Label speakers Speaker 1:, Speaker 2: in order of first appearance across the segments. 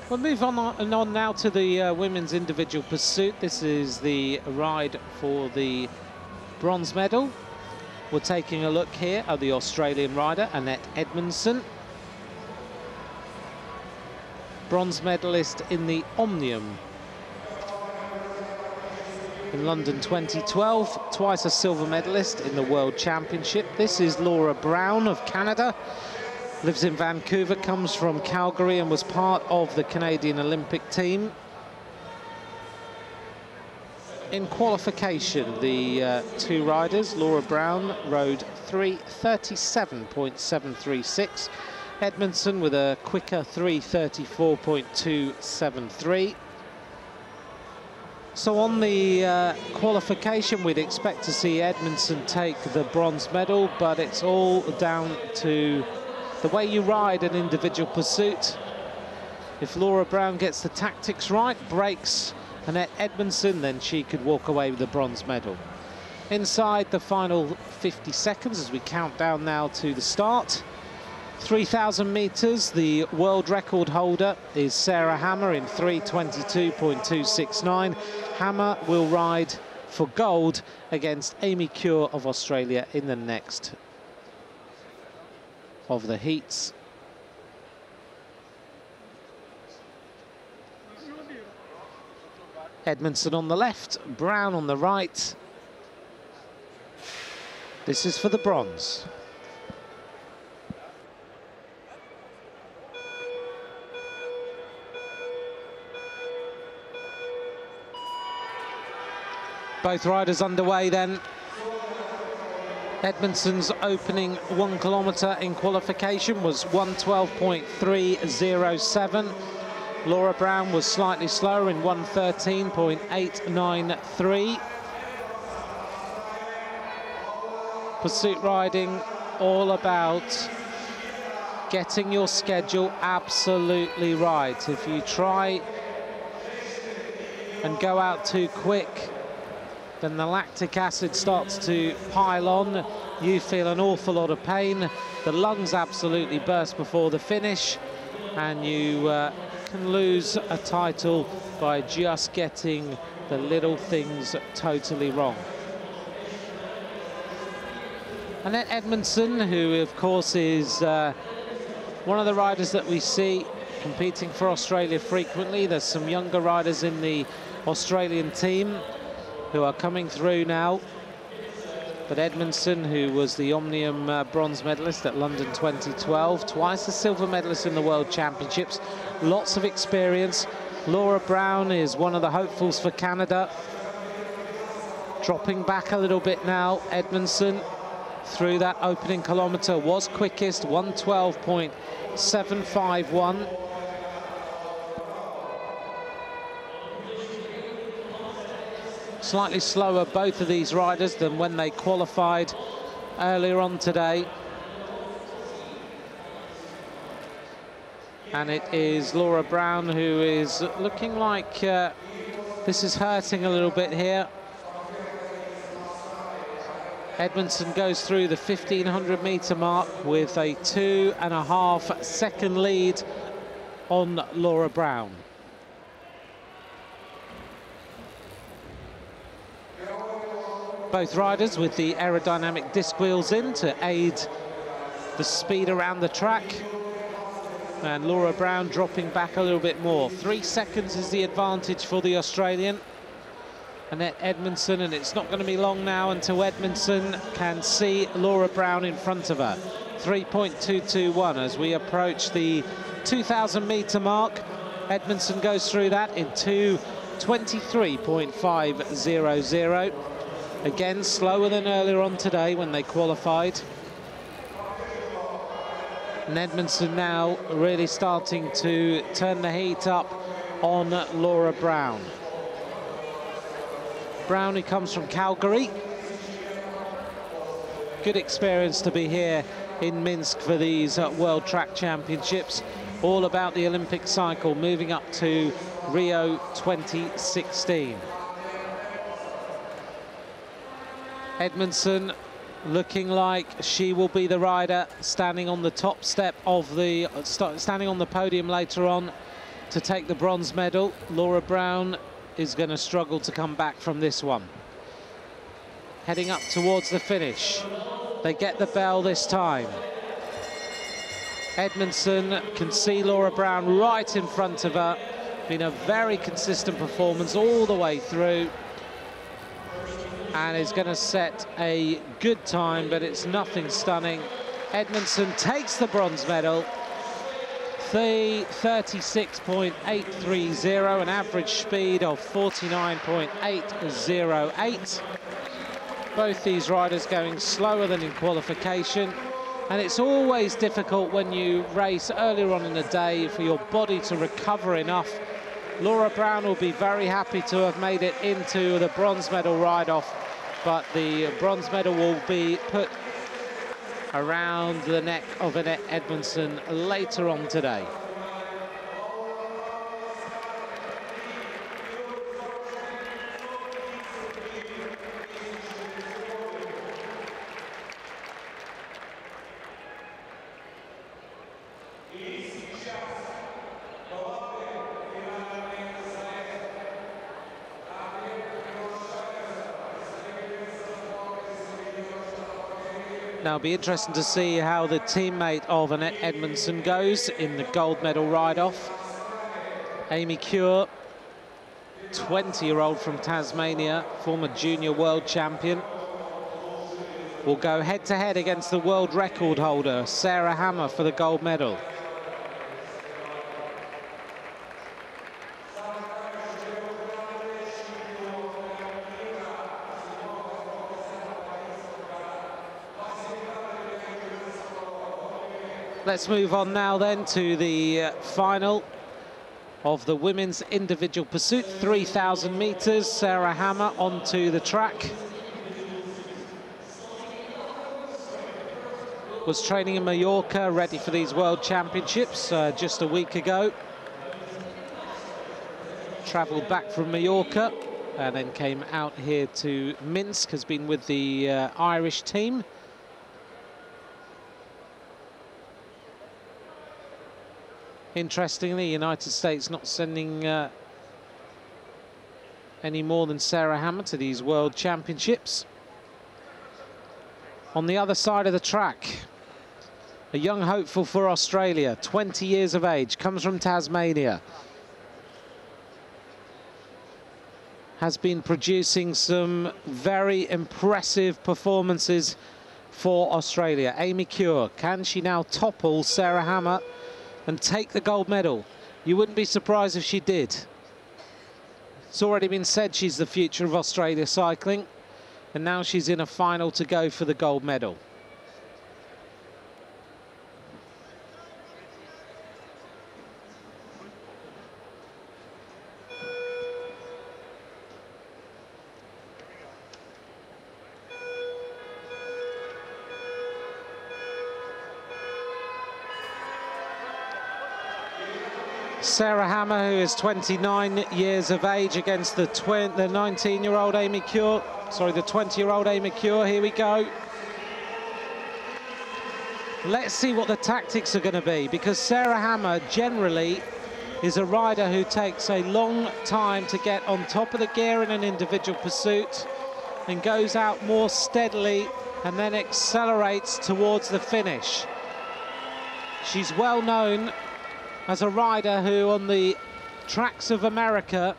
Speaker 1: We'll move on now to the women's individual pursuit. This is the ride for the bronze medal. We're taking a look here at the Australian rider, Annette Edmondson. Bronze medalist in the Omnium in London 2012, twice a silver medalist in the World Championship. This is Laura Brown of Canada. Lives in Vancouver, comes from Calgary and was part of the Canadian Olympic team. In qualification, the two riders, Laura Brown rode 3:37.736. Edmondson with a quicker 3:34.273. So on the qualification, we'd expect to see Edmondson take the bronze medal, but it's all down to the way you ride an individual pursuit. If Laura Brown gets the tactics right, breaks Annette Edmondson, then she could walk away with the bronze medal. Inside the final 50 seconds as we count down now to the start. 3,000 meters, the world record holder is Sarah Hammer in 3:22.269. Hammer will ride for gold against Amy Cure of Australia in the next of the heats. Edmondson on the left, Brown on the right. This is for the bronze. Both riders underway then. Edmondson's opening 1 kilometre in qualification was 1:12.307. Laura Brown was slightly slower in 1:13.893. Pursuit riding, all about getting your schedule absolutely right. If you try and go out too quick, then the lactic acid starts to pile on. You feel an awful lot of pain. The lungs absolutely burst before the finish, and you can lose a title by just getting the little things totally wrong. Annette Edmondson, who of course is one of the riders that we see competing for Australia frequently. There's some younger riders in the Australian team who are coming through now. But Edmondson, who was the Omnium bronze medalist at London 2012, twice a silver medalist in the World Championships, lots of experience. Laura Brown is one of the hopefuls for Canada. Dropping back a little bit now, Edmondson through that opening kilometre was quickest, 1:12.751. Slightly slower, both of these riders, than when they qualified earlier on today. And it is Laura Brown who is looking like this is hurting a little bit here. Edmondson goes through the 1,500 metre mark with a 2.5 second lead on Laura Brown. Both riders with the aerodynamic disc wheels in to aid the speed around the track. And Laura Brown dropping back a little bit more. 3 seconds is the advantage for the Australian. Annette Edmondson, and it's not going to be long now until Edmondson can see Laura Brown in front of her. 3.221 as we approach the 2,000 metre mark. Edmondson goes through that in 2:23.500. Again, slower than earlier on today when they qualified. And Edmondson now really starting to turn the heat up on Laura Brown. Brown, who comes from Calgary. Good experience to be here in Minsk for these World Track Championships. All about the Olympic cycle, moving up to Rio 2016. Edmondson looking like she will be the rider standing on the top step of the, standing on the podium later on to take the bronze medal. Laura Brown is going to struggle to come back from this one. Heading up towards the finish. They get the bell this time. Edmondson can see Laura Brown right in front of her. Been a very consistent performance all the way through. And is going to set a good time, but it's nothing stunning. Edmondson takes the bronze medal. 36.830, an average speed of 49.808. Both these riders going slower than in qualification. And it's always difficult when you race earlier on in the day for your body to recover enough. Laura Brown will be very happy to have made it into the bronze medal ride-off, but the bronze medal will be put around the neck of Annette Edmondson later on today. Now it'll be interesting to see how the teammate of Annette Edmondson goes in the gold medal ride-off. Amy Cure, 20-year-old from Tasmania, former junior world champion, will go head-to-head against the world record holder, Sarah Hammer, for the gold medal. Let's move on now then to the final of the women's individual pursuit, 3,000 meters. Sarah Hammer onto the track. Was training in Mallorca, ready for these World Championships just a week ago. Travelled back from Mallorca and then came out here to Minsk, has been with the Irish team. Interestingly, the United States not sending any more than Sarah Hammer to these World Championships. On the other side of the track, a young hopeful for Australia, 20 years of age, comes from Tasmania. Has been producing some very impressive performances for Australia. Amy Cure, can she now topple Sarah Hammer and take the gold medal? You wouldn't be surprised if she did. It's already been said she's the future of Australia cycling, and now she's in a final to go for the gold medal. Sarah Hammer, who is 29 years of age, against the 19-year-old Amy Cure. Sorry, the 20-year-old Amy Cure. Here we go. Let's see what the tactics are going to be, because Sarah Hammer generally is a rider who takes a long time to get on top of the gear in an individual pursuit and goes out more steadily and then accelerates towards the finish. She's well known as a rider who, on the tracks of America,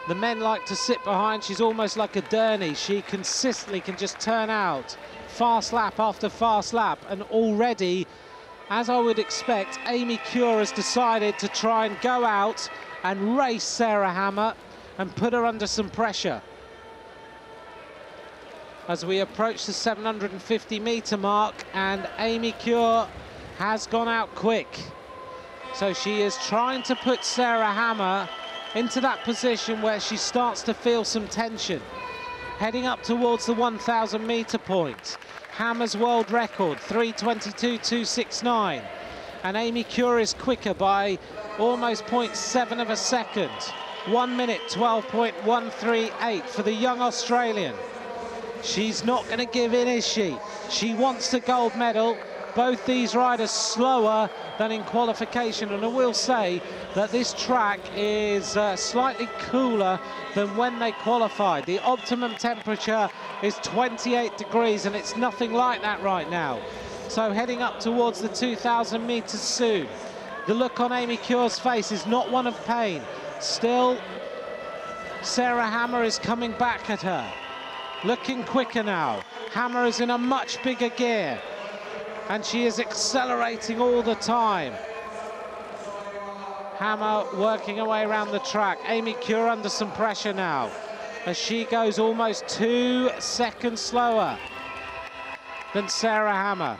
Speaker 1: the men like to sit behind. She's almost like a Durney. She consistently can just turn out fast lap after fast lap. And already, as I would expect, Amy Cure has decided to try and go out and race Sarah Hammer and put her under some pressure. As we approach the 750-meter mark, and Amy Cure has gone out quick. So she is trying to put Sarah Hammer into that position where she starts to feel some tension. Heading up towards the 1,000-meter point. Hammer's world record, 3:22.269. And Amy Cure is quicker by almost 0.7 of a second. 1 minute, 12.138 for the young Australian. She's not going to give in, is she? She wants the gold medal. both these riders slower than in qualification, and I will say that this track is slightly cooler than when they qualified. The optimum temperature is 28 degrees, and it's nothing like that right now. So heading up towards the 2,000 meters soon. The look on Amy Cure's face is not one of pain. Still, Sarah Hammer is coming back at her. Looking quicker now. Hammer is in a much bigger gear, and she is accelerating all the time. Hammer working her way around the track. Amy Cure under some pressure now, as she goes almost 2 seconds slower than Sarah Hammer.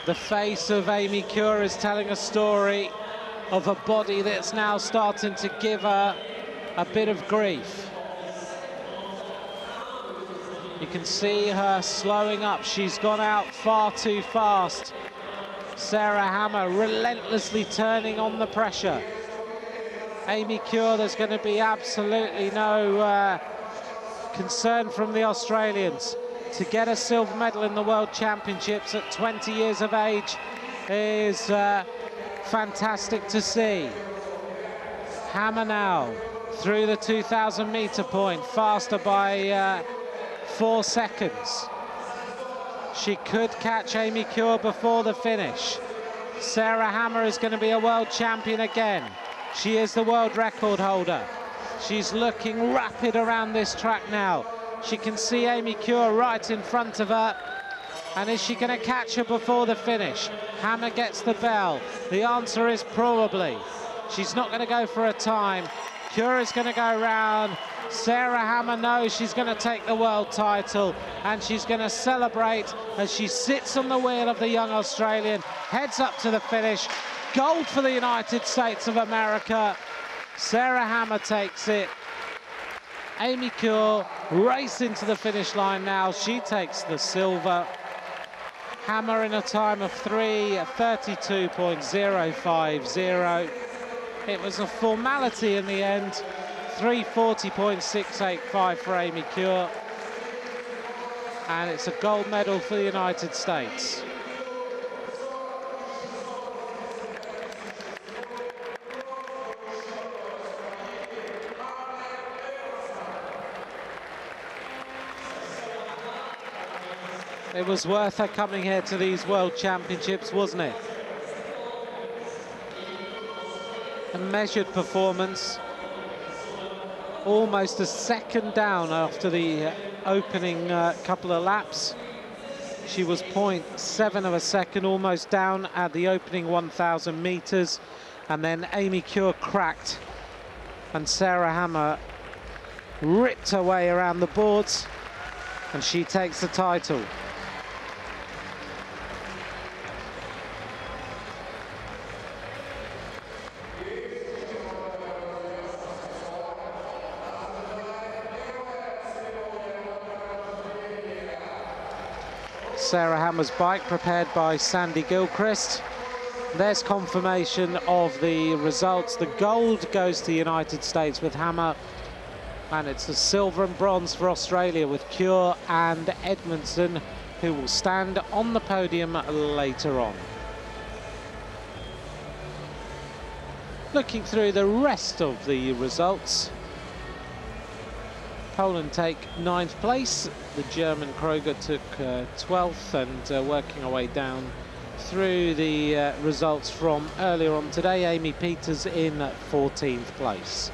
Speaker 1: The face of Amy Cure is telling a story of a body that's now starting to give her a bit of grief. You can see her slowing up. She's gone out far too fast. Sarah Hammer relentlessly turning on the pressure. Amy Cure, there's going to be absolutely no concern from the Australians. To get a silver medal in the World Championships at 20 years of age is fantastic to see. Hammer now through the 2,000 meter point, faster by 4 seconds. She could catch Amy Cure before the finish. Sarah Hammer is going to be a world champion again. She is the world record holder. She's looking rapid around this track now. She can see Amy Cure right in front of her. And is she going to catch her before the finish? Hammer gets the bell. The answer is probably. She's not going to go for a time. Cure is going to go round. Sarah Hammer knows she's going to take the world title, and she's going to celebrate as she sits on the wheel of the young Australian, heads up to the finish. Gold for the United States of America. Sarah Hammer takes it. Amy Cure racing to the finish line now. She takes the silver. Hammer in a time of 3:32.050. It was a formality in the end. 3:40.685 for Amy Cure. And it's a gold medal for the United States. It was worth her coming here to these World Championships, wasn't it? A measured performance. Almost a second down after the opening couple of laps. She was 0.7 of a second, almost down at the opening 1,000 meters. And then Amy Cure cracked, and Sarah Hammer ripped her way around the boards, and she takes the title. Sarah Hammer's bike prepared by Sandy Gilchrist. There's confirmation of the results. The gold goes to the United States with Hammer, and it's the silver and bronze for Australia with Cure and Edmondson, who will stand on the podium later on. Looking through the rest of the results, Poland take 9th place. The German Kroger took 12th, and working our way down through the results from earlier on today, Amy Peters in 14th place.